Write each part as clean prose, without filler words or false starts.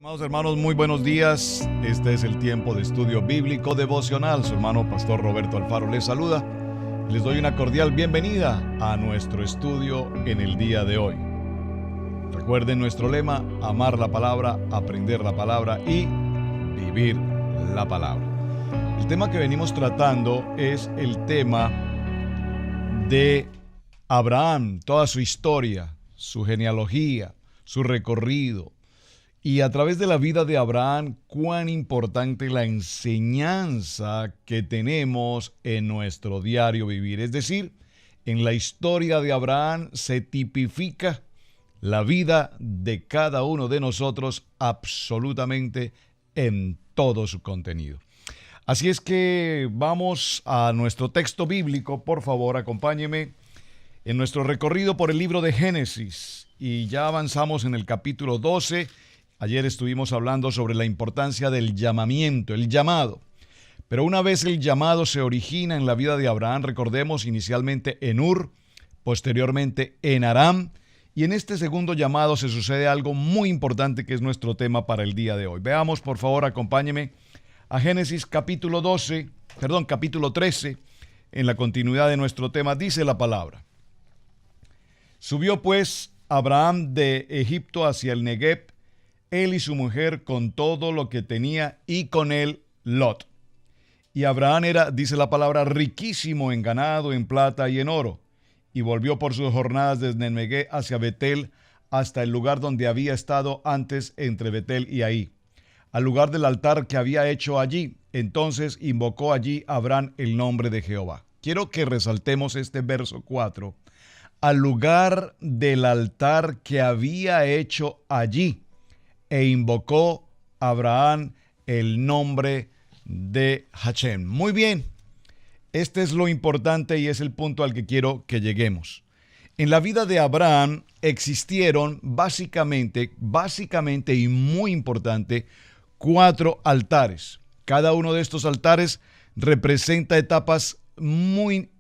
Amados hermanos, muy buenos días. Este es el tiempo de estudio bíblico devocional. Su hermano Pastor Roberto Alfaro les saluda. Les doy una cordial bienvenida a nuestro estudio en el día de hoy. Recuerden nuestro lema: amar la palabra, aprender la palabra y vivir la palabra. El tema que venimos tratando es el tema de Abraham, toda su historia, su genealogía, su recorrido. Y a través de la vida de Abraham, cuán importante la enseñanza que tenemos en nuestro diario vivir. Es decir, en la historia de Abraham se tipifica la vida de cada uno de nosotros absolutamente en todo su contenido. Así es que vamos a nuestro texto bíblico. Por favor, acompáñeme en nuestro recorrido por el libro de Génesis. Y ya avanzamos en el capítulo 12. Ayer estuvimos hablando sobre la importancia del llamamiento, el llamado. Pero una vez el llamado se origina en la vida de Abraham, recordemos inicialmente en Ur, posteriormente en Aram, y en este segundo llamado se sucede algo muy importante que es nuestro tema para el día de hoy. Veamos, por favor, acompáñeme a Génesis capítulo 13, en la continuidad de nuestro tema. Dice la palabra: Subió pues Abraham de Egipto hacia el Negueb, él y su mujer con todo lo que tenía, y con él Lot. Y Abraham era, dice la palabra, riquísimo en ganado, en plata y en oro. Y volvió por sus jornadas desde Negueb hacia Betel, hasta el lugar donde había estado antes entre Betel y Ahí, al lugar del altar que había hecho allí. Entonces invocó allí Abraham el nombre de Jehová. Quiero que resaltemos este verso 4. Al lugar del altar que había hecho allí. E invocó Abraham el nombre de Hashem. Muy bien, este es lo importante y es el punto al que quiero que lleguemos. En la vida de Abraham existieron básicamente y muy importante, 4 altares. Cada uno de estos altares representa etapas muy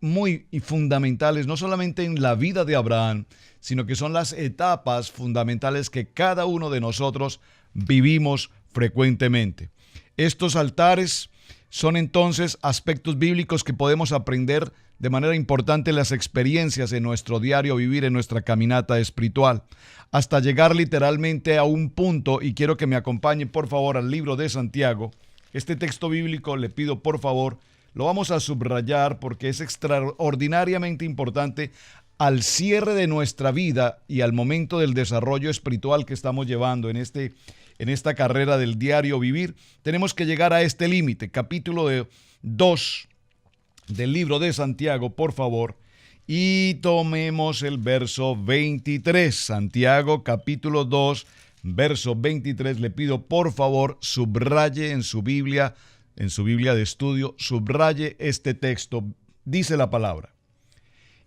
fundamentales, no solamente en la vida de Abraham, sino que son las etapas fundamentales que cada uno de nosotros vivimos frecuentemente. Estos altares son entonces aspectos bíblicos que podemos aprender de manera importante en las experiencias en nuestro diario vivir, en nuestra caminata espiritual, hasta llegar literalmente a un punto, y quiero que me acompañen por favor al libro de Santiago. Este texto bíblico, le pido por favor, lo vamos a subrayar porque es extraordinariamente importante al cierre de nuestra vida y al momento del desarrollo espiritual que estamos llevando en esta carrera del diario vivir. Tenemos que llegar a este límite, capítulo 2 del libro de Santiago, por favor, y tomemos el verso 23. Santiago, capítulo 2, verso 23. Le pido, por favor, subraye en su Biblia de estudio, subraye este texto. Dice la palabra: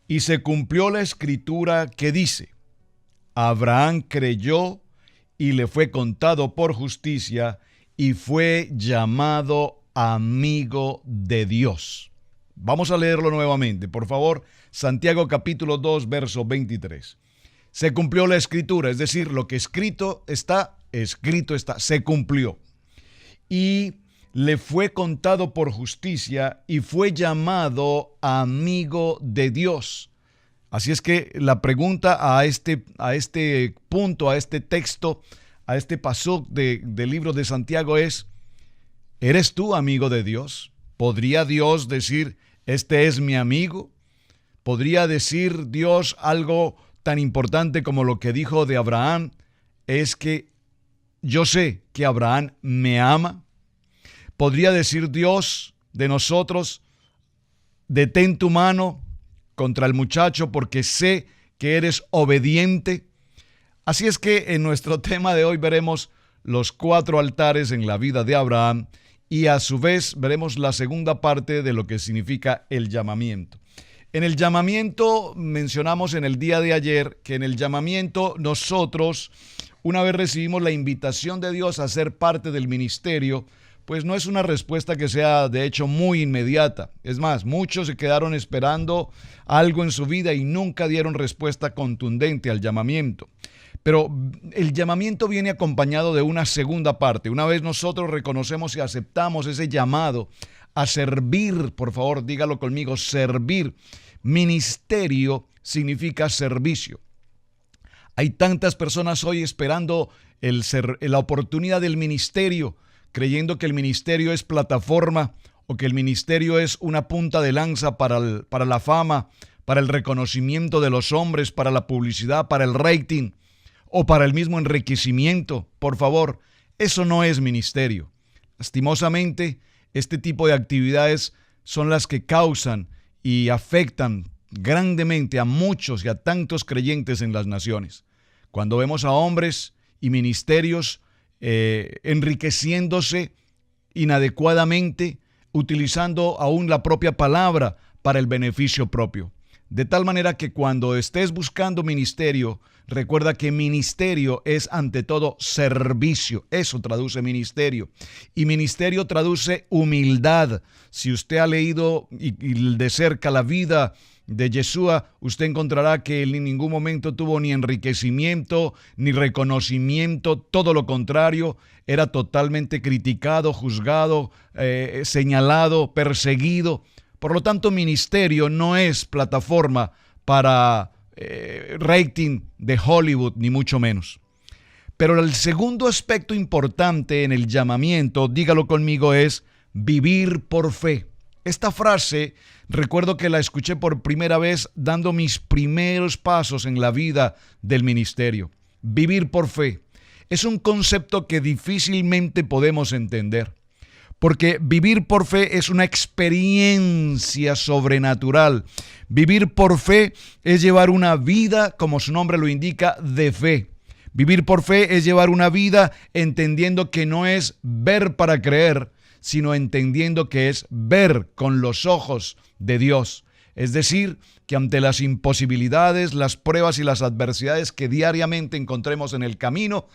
y se cumplió la escritura que dice: Abraham creyó y le fue contado por justicia y fue llamado amigo de Dios. Vamos a leerlo nuevamente, por favor. Santiago capítulo 2, verso 23. Se cumplió la escritura, es decir, lo que escrito está, se cumplió. Y le fue contado por justicia y fue llamado amigo de Dios. Así es que la pregunta a este punto, a este texto, a este pasuk del libro de Santiago es: ¿eres tú amigo de Dios? ¿Podría Dios decir, este es mi amigo? ¿Podría decir Dios algo tan importante como lo que dijo de Abraham? Es que yo sé que Abraham me ama. ¿Podría decir Dios de nosotros, detén tu mano contra el muchacho porque sé que eres obediente? Así es que en nuestro tema de hoy veremos los 4 altares en la vida de Abraham y a su vez veremos la segunda parte de lo que significa el llamamiento. En el llamamiento mencionamos en el día de ayer que en el llamamiento nosotros, una vez recibimos la invitación de Dios a ser parte del ministerio, pues no es una respuesta que sea de hecho muy inmediata. Es más, muchos se quedaron esperando algo en su vida y nunca dieron respuesta contundente al llamamiento. Pero el llamamiento viene acompañado de una segunda parte. Una vez nosotros reconocemos y aceptamos ese llamado a servir, por favor, dígalo conmigo, servir. Ministerio significa servicio. Hay tantas personas hoy esperando la oportunidad del ministerio, creyendo que el ministerio es plataforma o que el ministerio es una punta de lanza para la fama, para el reconocimiento de los hombres, para la publicidad, para el rating o para el mismo enriquecimiento. Por favor, eso no es ministerio. Lastimosamente, este tipo de actividades son las que causan y afectan grandemente a muchos y a tantos creyentes en las naciones. Cuando vemos a hombres y ministerios enriqueciéndose inadecuadamente, utilizando aún la propia palabra para el beneficio propio. De tal manera que cuando estés buscando ministerio, recuerda que ministerio es ante todo servicio. Eso traduce ministerio. Y ministerio traduce humildad. Si usted ha leído y de cerca la vida de Yeshua, usted encontrará que él en ningún momento tuvo ni enriquecimiento, ni reconocimiento. Todo lo contrario, era totalmente criticado, juzgado, señalado, perseguido. Por lo tanto, ministerio no es plataforma para rating de Hollywood, ni mucho menos. Pero el segundo aspecto importante en el llamamiento, dígalo conmigo, es vivir por fe. Esta frase, recuerdo que la escuché por primera vez dando mis primeros pasos en la vida del ministerio. Vivir por fe. Es un concepto que difícilmente podemos entender. Porque vivir por fe es una experiencia sobrenatural. Vivir por fe es llevar una vida, como su nombre lo indica, de fe. Vivir por fe es llevar una vida entendiendo que no es ver para creer, sino entendiendo que es ver con los ojos de Dios. Es decir, que ante las imposibilidades, las pruebas y las adversidades que diariamente encontremos en el camino,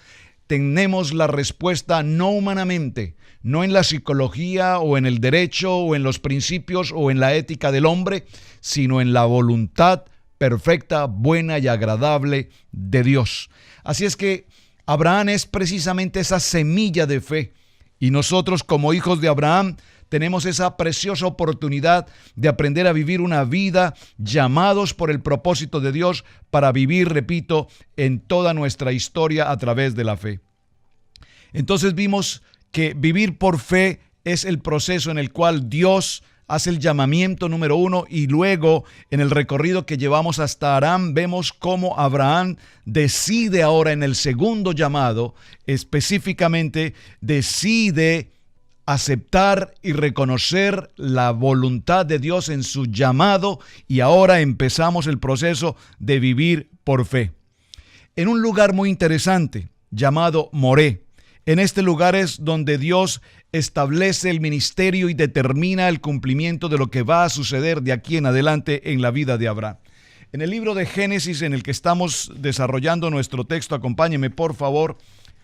tenemos la respuesta no humanamente, no en la psicología o en el derecho o en los principios o en la ética del hombre, sino en la voluntad perfecta, buena y agradable de Dios. Así es que Abraham es precisamente esa semilla de fe y nosotros como hijos de Abraham tenemos esa preciosa oportunidad de aprender a vivir una vida llamados por el propósito de Dios para vivir, repito, en toda nuestra historia a través de la fe. Entonces vimos que vivir por fe es el proceso en el cual Dios hace el llamamiento número uno y luego en el recorrido que llevamos hasta Aram vemos cómo Abraham decide ahora en el segundo llamado, específicamente decide aceptar y reconocer la voluntad de Dios en su llamado y ahora empezamos el proceso de vivir por fe. En un lugar muy interesante llamado Moré. En este lugar es donde Dios establece el ministerio y determina el cumplimiento de lo que va a suceder de aquí en adelante en la vida de Abraham. En el libro de Génesis en el que estamos desarrollando nuestro texto, acompáñeme por favor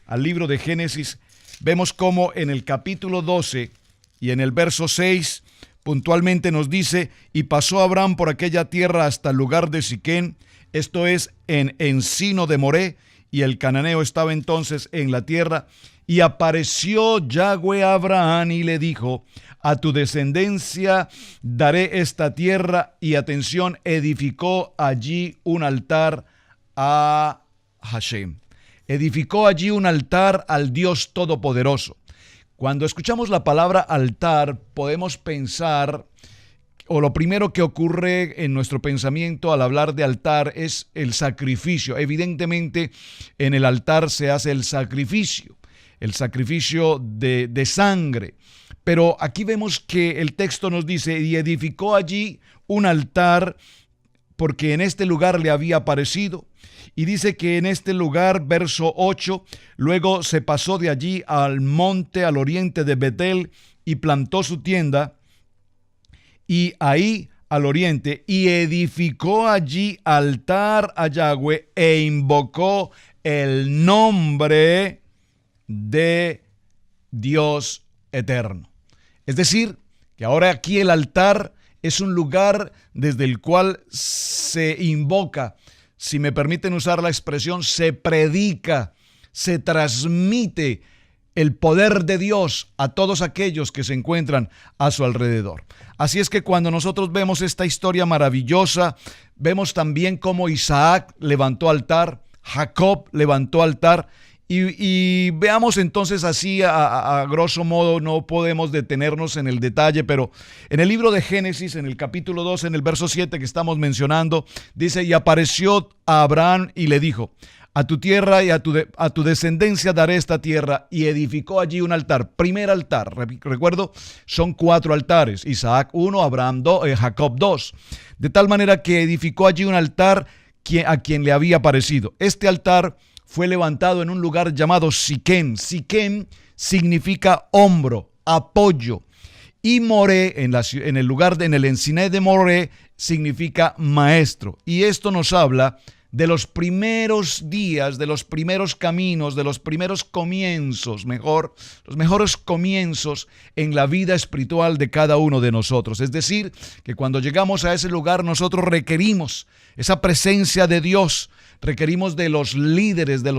al libro de Génesis. Vemos cómo en el capítulo 12 y en el verso 6 puntualmente nos dice: y pasó Abraham por aquella tierra hasta el lugar de Siquén, esto es en encino de Moré, y el cananeo estaba entonces en la tierra. Y apareció Yahweh a Abraham y le dijo: a tu descendencia daré esta tierra. Y atención, edificó allí un altar a Hashem. Edificó allí un altar al Dios Todopoderoso. Cuando escuchamos la palabra altar, podemos pensar, o lo primero que ocurre en nuestro pensamiento al hablar de altar es el sacrificio. Evidentemente, en el altar se hace el sacrificio de sangre. Pero aquí vemos que el texto nos dice: y edificó allí un altar porque en este lugar le había aparecido. Y dice que en este lugar, verso 8, luego se pasó de allí al monte al oriente de Betel y plantó su tienda. Y ahí al oriente, y edificó allí altar a Yahweh e invocó el nombre de Dios eterno. Es decir, que ahora aquí el altar es un lugar desde el cual se invoca, si me permiten usar la expresión, se predica, se transmite el poder de Dios a todos aquellos que se encuentran a su alrededor. Así es que cuando nosotros vemos esta historia maravillosa, vemos también cómo Isaac levantó altar, Jacob levantó altar, y veamos entonces así a grosso modo, no podemos detenernos en el detalle, pero en el libro de Génesis, en el capítulo 2, en el verso 7 que estamos mencionando, dice: y apareció a Abraham y le dijo: a tu tierra y a tu descendencia daré esta tierra, y edificó allí un altar. Primer altar, recuerdo, son 4 altares: Isaac 1, Abraham 2, Jacob 2, de tal manera que edificó allí un altar a quien le había parecido. Este altar fue levantado en un lugar llamado Siquem. Siquem significa hombro, apoyo. Y Moré, en el enciné de Moré, significa maestro. Y esto nos habla de los primeros días, de los primeros caminos, de los primeros comienzos, los mejores comienzos en la vida espiritual de cada uno de nosotros. Es decir, que cuando llegamos a ese lugar, nosotros requerimos esa presencia de Dios, requerimos de los líderes, de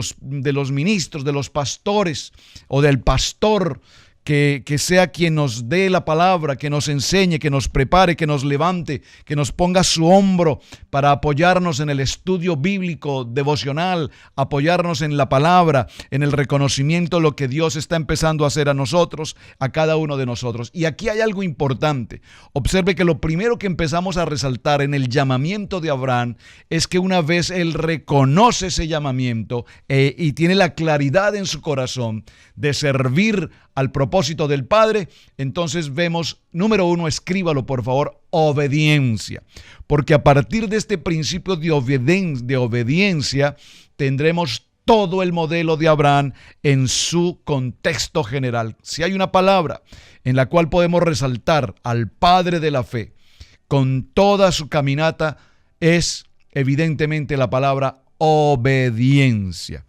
los ministros, de los pastores o del pastor, que sea quien nos dé la palabra, que nos enseñe, que nos prepare, que nos levante, que nos ponga su hombro para apoyarnos en el estudio bíblico, devocional, apoyarnos en la palabra, en el reconocimiento de lo que Dios está empezando a hacer a nosotros, a cada uno de nosotros. Y aquí hay algo importante. Observe que lo primero que empezamos a resaltar en el llamamiento de Abraham es que una vez él reconoce ese llamamiento y tiene la claridad en su corazón de servir al propósito del Padre, entonces vemos, número 1, escríbalo por favor, obediencia. Porque a partir de este principio de obediencia tendremos todo el modelo de Abraham en su contexto general. Si hay una palabra en la cual podemos resaltar al padre de la fe con toda su caminata, es evidentemente la palabra obediencia.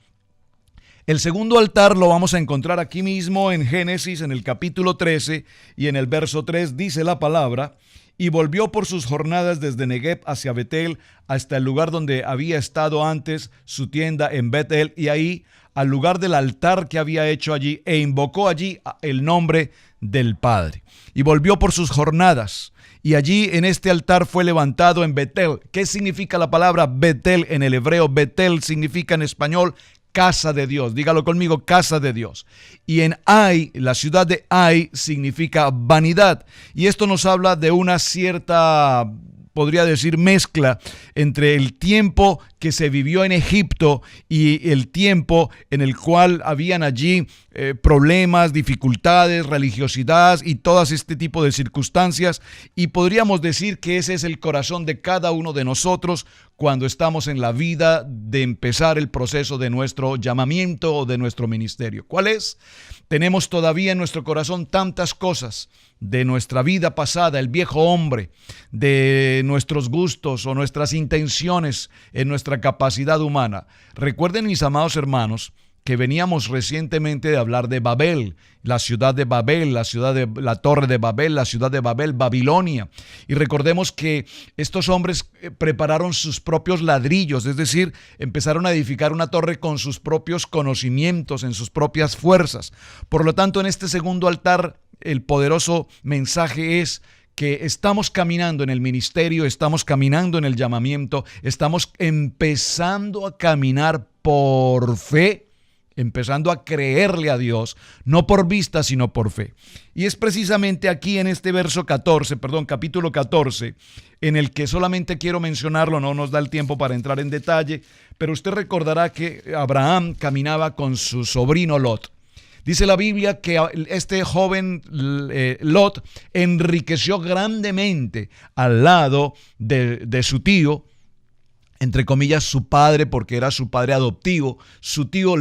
El segundo altar lo vamos a encontrar aquí mismo en Génesis, en el capítulo 13, y en el verso 3 dice la palabra: y volvió por sus jornadas desde Negueb hacia Betel, hasta el lugar donde había estado antes su tienda en Betel, y ahí al lugar del altar que había hecho allí, e invocó allí el nombre del Padre. Y volvió por sus jornadas, y allí en este altar fue levantado en Betel. ¿Qué significa la palabra Betel en el hebreo? Betel significa en español casa de Dios. Dígalo conmigo, casa de Dios. Y en Ai, la ciudad de Ai, significa vanidad. Y esto nos habla de una cierta, podría decir, mezcla entre el tiempo que se vivió en Egipto y el tiempo en el cual habían allí problemas, dificultades, religiosidad y todas este tipo de circunstancias. Y podríamos decir que ese es el corazón de cada uno de nosotros cuando estamos en la vida de empezar el proceso de nuestro llamamiento o de nuestro ministerio. ¿Cuál es? Tenemos todavía en nuestro corazón tantas cosas de nuestra vida pasada, el viejo hombre, de nuestros gustos o nuestras intenciones en nuestra capacidad humana. Recuerden, mis amados hermanos, que veníamos recientemente de hablar de Babel, la ciudad de Babel, la torre de Babel, la ciudad de Babel, Babilonia. Y recordemos que estos hombres prepararon sus propios ladrillos, es decir, empezaron a edificar una torre con sus propios conocimientos, en sus propias fuerzas. Por lo tanto, en este segundo altar, el poderoso mensaje es que estamos caminando en el ministerio, estamos caminando en el llamamiento, estamos empezando a caminar por fe, empezando a creerle a Dios, no por vista, sino por fe. Y es precisamente aquí en este capítulo 14, en el que solamente quiero mencionarlo, no nos da el tiempo para entrar en detalle, pero usted recordará que Abraham caminaba con su sobrino Lot. Dice la Biblia que este joven Lot enriqueció grandemente al lado de su tío, entre comillas su padre, porque era su padre adoptivo, su tío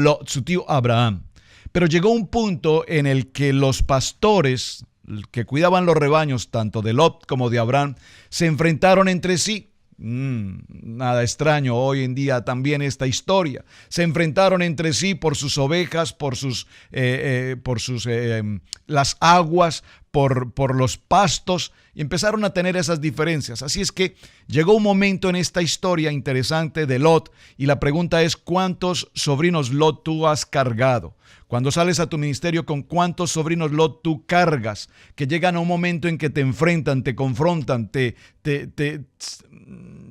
Abraham. Pero llegó un punto en el que los pastores que cuidaban los rebaños, tanto de Lot como de Abraham, se enfrentaron entre sí. Nada extraño hoy en día también esta historia. Se enfrentaron entre sí por sus ovejas, por las aguas, por los pastos, y empezaron a tener esas diferencias. Así es que llegó un momento en esta historia interesante de Lot, y la pregunta es: ¿cuántos sobrinos Lot tú has cargado? Cuando sales a tu ministerio, ¿con cuántos sobrinos Lot tú cargas? Que llegan a un momento en que te enfrentan, te confrontan,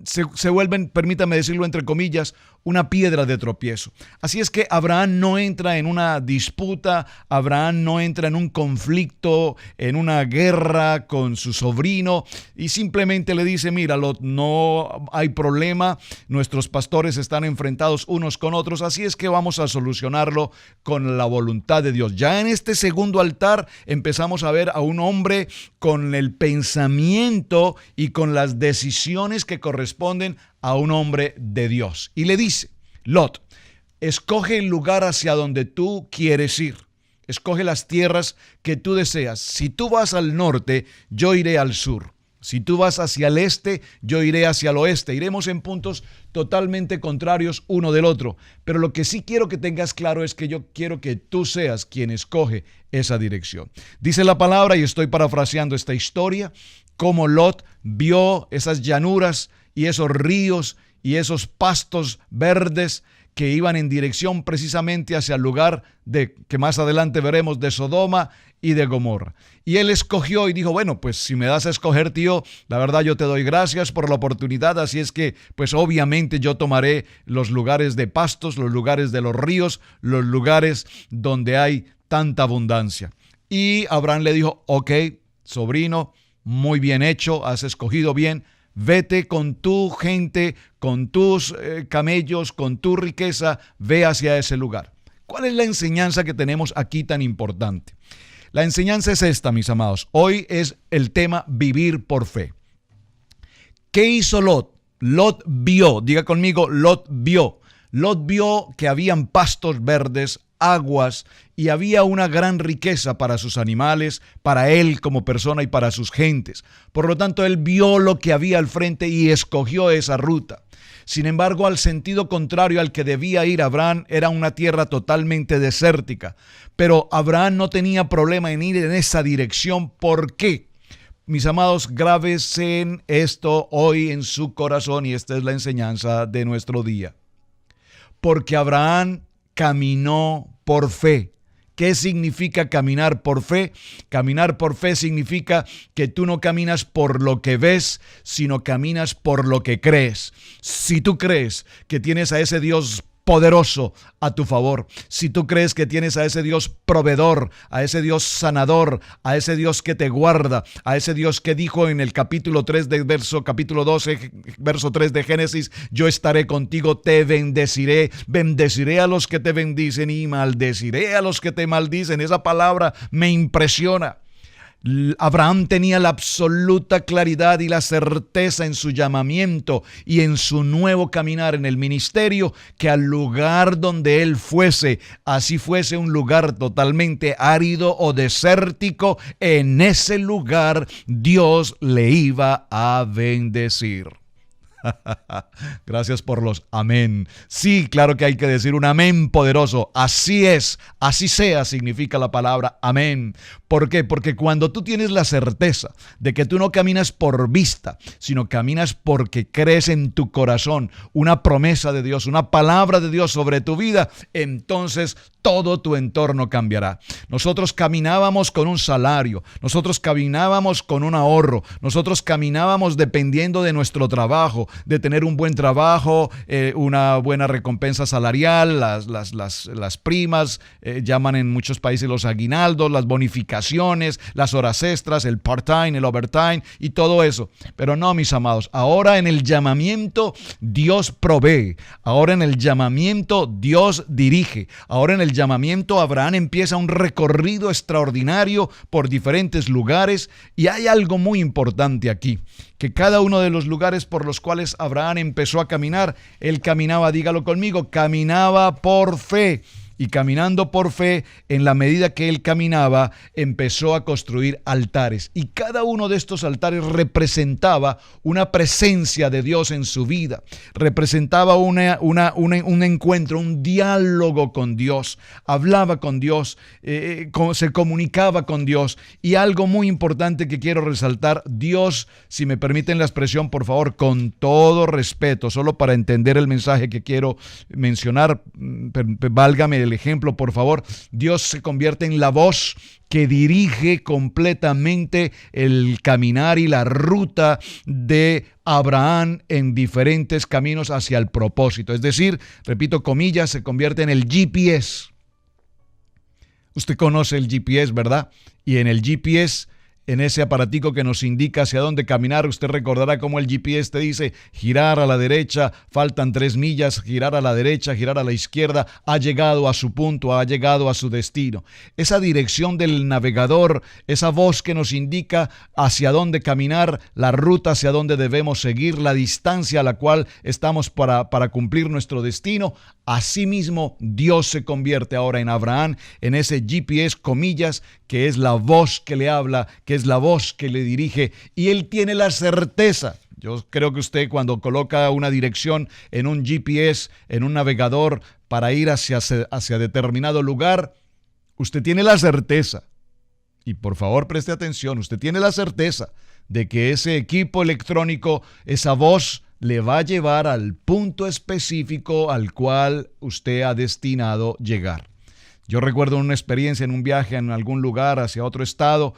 se vuelven, permítame decirlo entre comillas, una piedra de tropiezo. Así es que Abraham no entra en una disputa, Abraham no entra en un conflicto, en una guerra con su sobrino, y simplemente le dice: mira, Lot, no hay problema, nuestros pastores están enfrentados unos con otros, así es que vamos a solucionarlo con la voluntad de Dios. Ya en este segundo altar empezamos a ver a un hombre con el pensamiento y con las decisiones que corresponden a un hombre de Dios. Y le dice: Lot, escoge el lugar hacia donde tú quieres ir. Escoge las tierras que tú deseas. Si tú vas al norte, yo iré al sur. Si tú vas hacia el este, yo iré hacia el oeste. Iremos en puntos totalmente contrarios uno del otro. Pero lo que sí quiero que tengas claro es que yo quiero que tú seas quien escoge esa dirección. Dice la palabra, y estoy parafraseando esta historia, cómo Lot vio esas llanuras y esos ríos y esos pastos verdes que iban en dirección precisamente hacia el lugar que más adelante veremos, de Sodoma y de Gomorra. Y él escogió y dijo: bueno, pues si me das a escoger, tío, la verdad yo te doy gracias por la oportunidad, así es que pues obviamente yo tomaré los lugares de pastos, los lugares de los ríos, los lugares donde hay tanta abundancia. Y Abraham le dijo: ok, sobrino, muy bien hecho, has escogido bien. Vete con tu gente, con tus camellos, con tu riqueza, ve hacia ese lugar. ¿Cuál es la enseñanza que tenemos aquí tan importante? La enseñanza es esta, mis amados. Hoy es el tema vivir por fe. ¿Qué hizo Lot? Lot vio, diga conmigo, Lot vio. Lot vio que habían pastos verdes, aguas, y había una gran riqueza para sus animales, para él como persona y para sus gentes. Por lo tanto, él vio lo que había al frente y escogió esa ruta. Sin embargo, al sentido contrario al que debía ir Abraham, era una tierra totalmente desértica. Pero Abraham no tenía problema en ir en esa dirección. ¿Por qué? Mis amados, grábense esto hoy en su corazón, y esta es la enseñanza de nuestro día. Porque Abraham caminó por fe. ¿Qué significa caminar por fe? Caminar por fe significa que tú no caminas por lo que ves, sino caminas por lo que crees. Si tú crees que tienes a ese Dios poderoso a tu favor, si tú crees que tienes a ese Dios proveedor, a ese Dios sanador, a ese Dios que te guarda, a ese Dios que dijo en el capítulo 12, verso 3 de Génesis: yo estaré contigo, te bendeciré, bendeciré a los que te bendicen y maldeciré a los que te maldicen. Esa palabra me impresiona. Abraham tenía la absoluta claridad y la certeza en su llamamiento y en su nuevo caminar en el ministerio, que al lugar donde él fuese, así fuese un lugar totalmente árido o desértico, en ese lugar Dios le iba a bendecir. Gracias por los amén. Sí, claro que hay que decir un amén poderoso. Así es, así sea, significa la palabra amén. ¿Por qué? Porque cuando tú tienes la certeza de que tú no caminas por vista, sino caminas porque crees en tu corazón una promesa de Dios, una palabra de Dios sobre tu vida, entonces todo tu entorno cambiará. Nosotros caminábamos con un salario, nosotros caminábamos con un ahorro, nosotros caminábamos dependiendo de nuestro trabajo, de tener un buen trabajo, una buena recompensa salarial, las primas, llaman en muchos países los aguinaldos, las bonificaciones, las horas extras, el part-time, el overtime y todo eso. Pero no, mis amados, ahora en el llamamiento Dios provee, ahora en el llamamiento Dios dirige, ahora en el llamamiento Abraham empieza un recorrido extraordinario por diferentes lugares, y hay algo muy importante aquí, que cada uno de los lugares por los cuales Abraham empezó a caminar, él caminaba, dígalo conmigo, caminaba por fe. Y caminando por fe, en la medida que él caminaba, empezó a construir altares. Y cada uno de estos altares representaba una presencia de Dios en su vida. Representaba un encuentro, un diálogo con Dios. Hablaba con Dios, se comunicaba con Dios. Y algo muy importante que quiero resaltar, Dios, si me permiten la expresión, por favor, con todo respeto, solo para entender el mensaje que quiero mencionar, válgame el ejemplo, por favor. Dios se convierte en la voz que dirige completamente el caminar y la ruta de Abraham en diferentes caminos hacia el propósito. Es decir, repito, comillas, se convierte en el GPS. Usted conoce el GPS, ¿verdad? Y en el GPS, en ese aparatico que nos indica hacia dónde caminar, usted recordará cómo el GPS te dice girar a la derecha, faltan 3 millas, girar a la derecha, girar a la izquierda, ha llegado a su punto, ha llegado a su destino. Esa dirección del navegador, esa voz que nos indica hacia dónde caminar, la ruta hacia dónde debemos seguir, la distancia a la cual estamos para cumplir nuestro destino. Asimismo, Dios se convierte ahora en Abraham, en ese GPS, comillas, que es la voz que le habla, que es la voz que le dirige, y él tiene la certeza. Yo creo que usted, cuando coloca una dirección en un GPS, en un navegador, para ir hacia determinado lugar, usted tiene la certeza, y por favor preste atención, usted tiene la certeza de que ese equipo electrónico, esa voz, le va a llevar al punto específico al cual usted ha destinado llegar. Yo recuerdo una experiencia en un viaje en algún lugar hacia otro estado.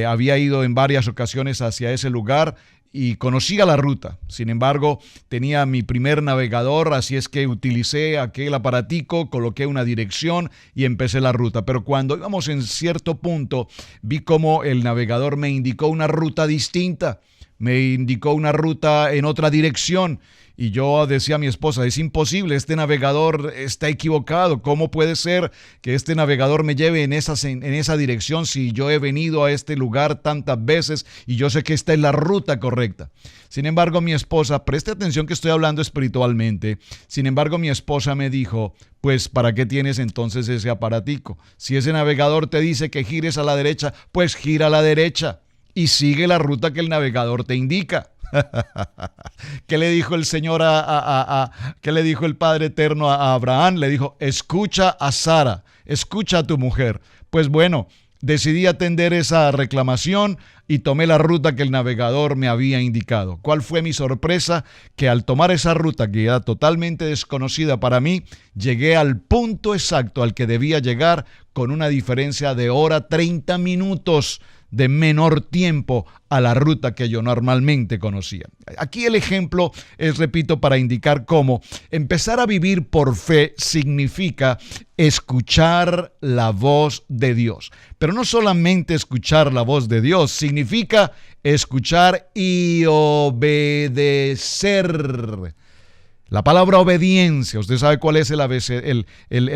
Había ido en varias ocasiones hacia ese lugar y conocía la ruta. Sin embargo, tenía mi primer navegador, así es que utilicé aquel aparatico, coloqué una dirección y empecé la ruta. Pero cuando íbamos en cierto punto, vi cómo el navegador me indicó una ruta distinta. Me indicó una ruta en otra dirección y yo decía a mi esposa, es imposible, este navegador está equivocado. ¿Cómo puede ser que este navegador me lleve en esa dirección si yo he venido a este lugar tantas veces y yo sé que esta es la ruta correcta? Sin embargo, mi esposa, preste atención que estoy hablando espiritualmente, sin embargo, mi esposa me dijo, pues ¿para qué tienes entonces ese aparatico? Si ese navegador te dice que gires a la derecha, pues gira a la derecha y sigue la ruta que el navegador te indica. ¿Qué le dijo el Señor qué le dijo el Padre Eterno a Abraham? Le dijo, escucha a Sara, escucha a tu mujer. Pues bueno, decidí atender esa reclamación y tomé la ruta que el navegador me había indicado. ¿Cuál fue mi sorpresa? Que al tomar esa ruta que era totalmente desconocida para mí, llegué al punto exacto al que debía llegar con una diferencia de hora 30 minutos de menor tiempo a la ruta que yo normalmente conocía. Aquí el ejemplo es, repito, para indicar cómo empezar a vivir por fe significa escuchar la voz de Dios. Pero no solamente escuchar la voz de Dios, significa escuchar y obedecer. La palabra obediencia, ¿usted sabe cuál es el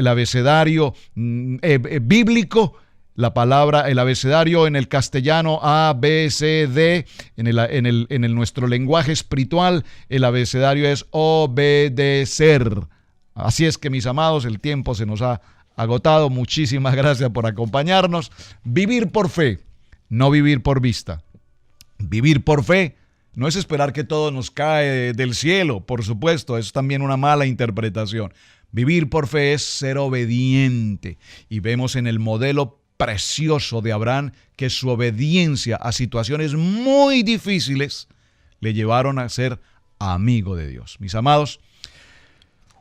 abecedario bíblico? La palabra, el abecedario en el castellano A, B, C, D, en nuestro lenguaje espiritual, el abecedario es obedecer. Así es que, mis amados, el tiempo se nos ha agotado. Muchísimas gracias por acompañarnos. Vivir por fe, no vivir por vista. Vivir por fe no es esperar que todo nos cae del cielo, por supuesto, es también una mala interpretación. Vivir por fe es ser obediente. Y vemos en el modelo precioso de Abraham que su obediencia a situaciones muy difíciles le llevaron a ser amigo de Dios. Mis amados,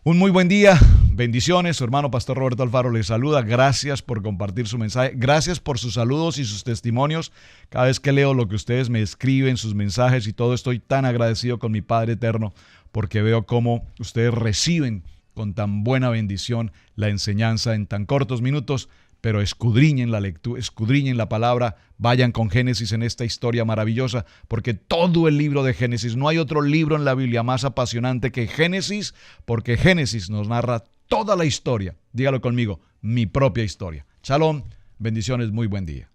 un muy buen día, bendiciones. Su hermano Pastor Roberto Alfaro les saluda. Gracias por compartir su mensaje, gracias por sus saludos y sus testimonios. Cada vez que leo lo que ustedes me escriben, sus mensajes y todo, estoy tan agradecido con mi Padre Eterno porque veo cómo ustedes reciben con tan buena bendición la enseñanza en tan cortos minutos. Pero escudriñen la lectura, escudriñen la palabra, vayan con Génesis en esta historia maravillosa, porque todo el libro de Génesis, no hay otro libro en la Biblia más apasionante que Génesis, porque Génesis nos narra toda la historia. Dígalo conmigo, mi propia historia. Shalom, bendiciones, muy buen día.